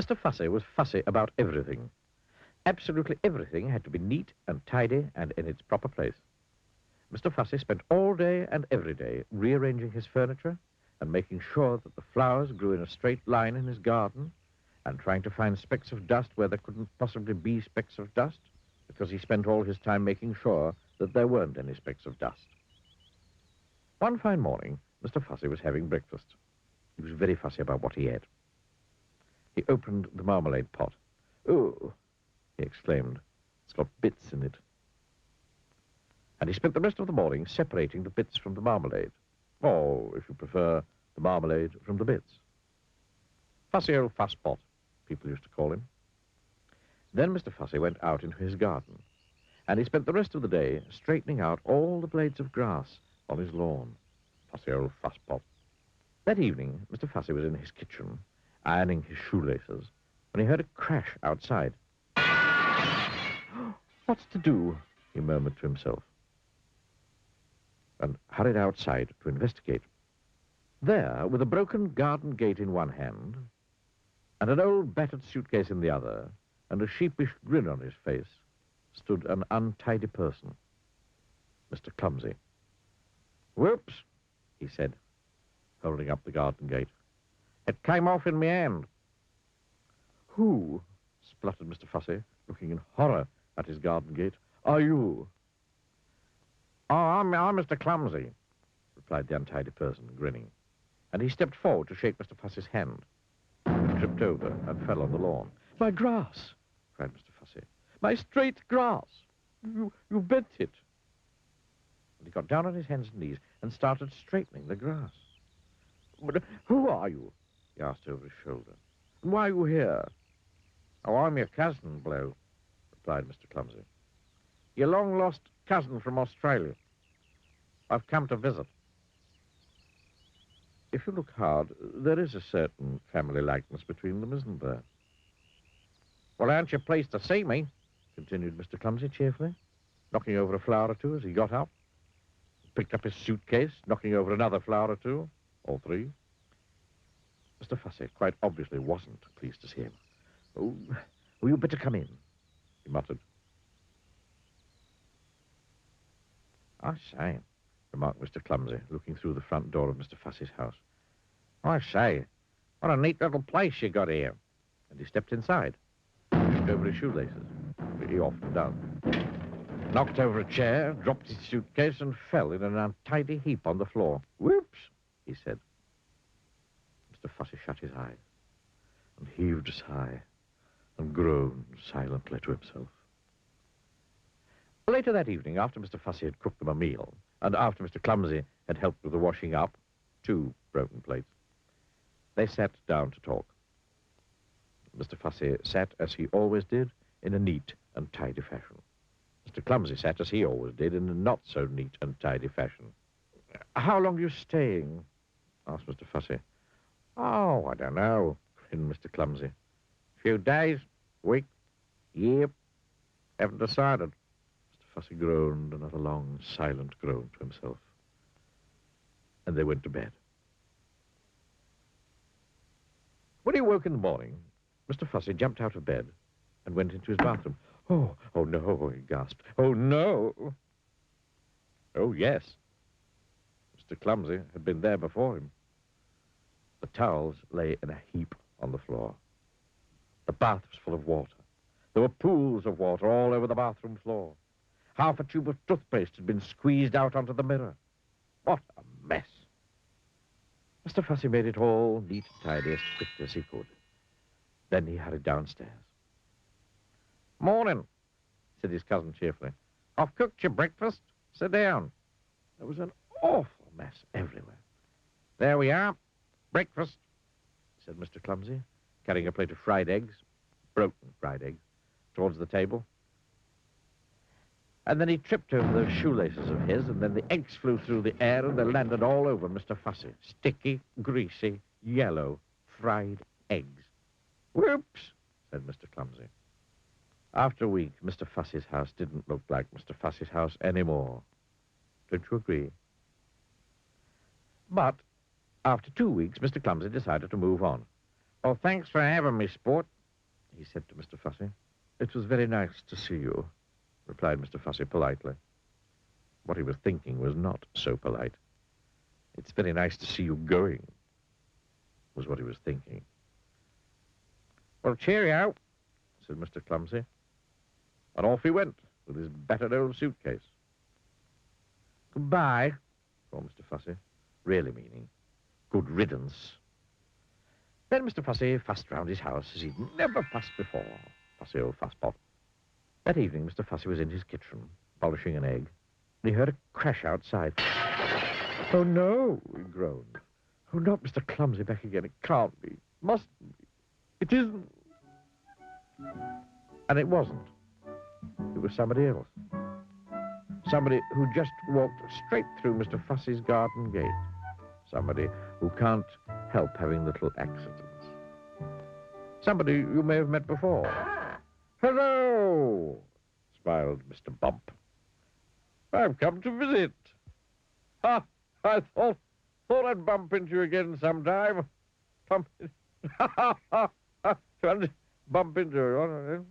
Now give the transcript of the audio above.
Mr. Fussy was fussy about everything. Absolutely everything had to be neat and tidy and in its proper place. Mr. Fussy spent all day and every day rearranging his furniture and making sure that the flowers grew in a straight line in his garden and trying to find specks of dust where there couldn't possibly be specks of dust, because he spent all his time making sure that there weren't any specks of dust. One fine morning, Mr. Fussy was having breakfast. He was very fussy about what he ate. He opened the marmalade pot. "Oh," he exclaimed, "it's got bits in it." And he spent the rest of the morning separating the bits from the marmalade. Or, if you prefer, the marmalade from the bits. Fussy old fusspot, people used to call him. Then Mr. Fussy went out into his garden, and he spent the rest of the day straightening out all the blades of grass on his lawn. Fussy old fusspot. That evening, Mr. Fussy was in his kitchen, ironing his shoelaces, when he heard a crash outside. "What's to do?" he murmured to himself, and hurried outside to investigate. There, with a broken garden gate in one hand, and an old battered suitcase in the other, and a sheepish grin on his face, stood an untidy person, Mr. Clumsy. "Whoops," he said, holding up the garden gate. "It came off in my hand." "Who," spluttered Mr. Fussy, looking in horror at his garden gate, "are you?" "Oh, I'm Mr. Clumsy," replied the untidy person, grinning. And he stepped forward to shake Mr. Fussy's hand. He tripped over and fell on the lawn. "My grass!" cried Mr. Fussy. "My straight grass! You bent it." And he got down on his hands and knees and started straightening the grass. "But who are you?" he asked over his shoulder. "And why are you here?" "Oh, I'm your cousin, Blue," replied Mr. Clumsy. "Your long-lost cousin from Australia. I've come to visit." "If you look hard, there is a certain family likeness between them, isn't there?" "Well, aren't you pleased to see me?" continued Mr. Clumsy cheerfully, knocking over a flower or two as he got up. Picked up his suitcase, knocking over another flower or two, or three. Mr. Fussy quite obviously wasn't pleased to see him. "Oh, you'd better come in," he muttered. "I say," remarked Mr. Clumsy, looking through the front door of Mr. Fussy's house. "I say, what a neat little place you got here." And he stepped inside, tripped over his shoelaces, which he often does, knocked over a chair, dropped his suitcase, and fell in an untidy heap on the floor. "Whoops," he said. Mr. Fussy shut his eyes and heaved a sigh and groaned silently to himself. Later that evening, after Mr. Fussy had cooked them a meal, and after Mr. Clumsy had helped with the washing up, 2 broken plates, they sat down to talk. Mr. Fussy sat, as he always did, in a neat and tidy fashion. Mr. Clumsy sat, as he always did, in a not-so-neat and tidy fashion. "How long are you staying?" asked Mr. Fussy. "Oh, I don't know," grinned Mr. Clumsy. "Few days, week, year, haven't decided." Mr. Fussy groaned another long, silent groan to himself. And they went to bed. When he woke in the morning, Mr. Fussy jumped out of bed and went into his bathroom. Oh no," he gasped. "Oh, no." Oh, yes. Mr. Clumsy had been there before him. The towels lay in a heap on the floor. The bath was full of water. There were pools of water all over the bathroom floor. Half a tube of toothpaste had been squeezed out onto the mirror. What a mess. Mr. Fussy made it all neat and tidy as quickly as he could. Then he hurried downstairs. "Morning," said his cousin cheerfully. "I've cooked your breakfast. Sit down." There was an awful mess everywhere. "There we are. Breakfast," said Mr. Clumsy, carrying a plate of fried eggs, broken fried eggs, towards the table. And then he tripped over those shoelaces of his, and then the eggs flew through the air, and they landed all over Mr. Fussy. Sticky, greasy, yellow, fried eggs. "Whoops," said Mr. Clumsy. After a week, Mr. Fussy's house didn't look like Mr. Fussy's house anymore. Don't you agree? But after 2 weeks, Mr. Clumsy decided to move on. Oh, thanks for having me, sport, he said to Mr. Fussy. It was very nice to see you, replied Mr. Fussy politely. What he was thinking was not so polite. It's very nice to see you going, was what he was thinking. Well, cheerio, said Mr. Clumsy. And off he went with his battered old suitcase. Goodbye, called Mr. Fussy, really meaning good riddance. Then Mr. Fussy fussed round his house as he'd never fussed before. Fussy old fusspot. That evening, Mr. Fussy was in his kitchen, polishing an egg, and he heard a crash outside. Oh, no, he groaned. Oh, not Mr. Clumsy back again. It can't be. Mustn't be. It isn't. And it wasn't. It was somebody else. Somebody who just walked straight through Mr. Fussy's garden gate. Somebody who can't help having little accidents. Somebody you may have met before. Hello, smiled Mr. Bump. I've come to visit. Ha! I thought I'd bump into you again sometime. Bump into you.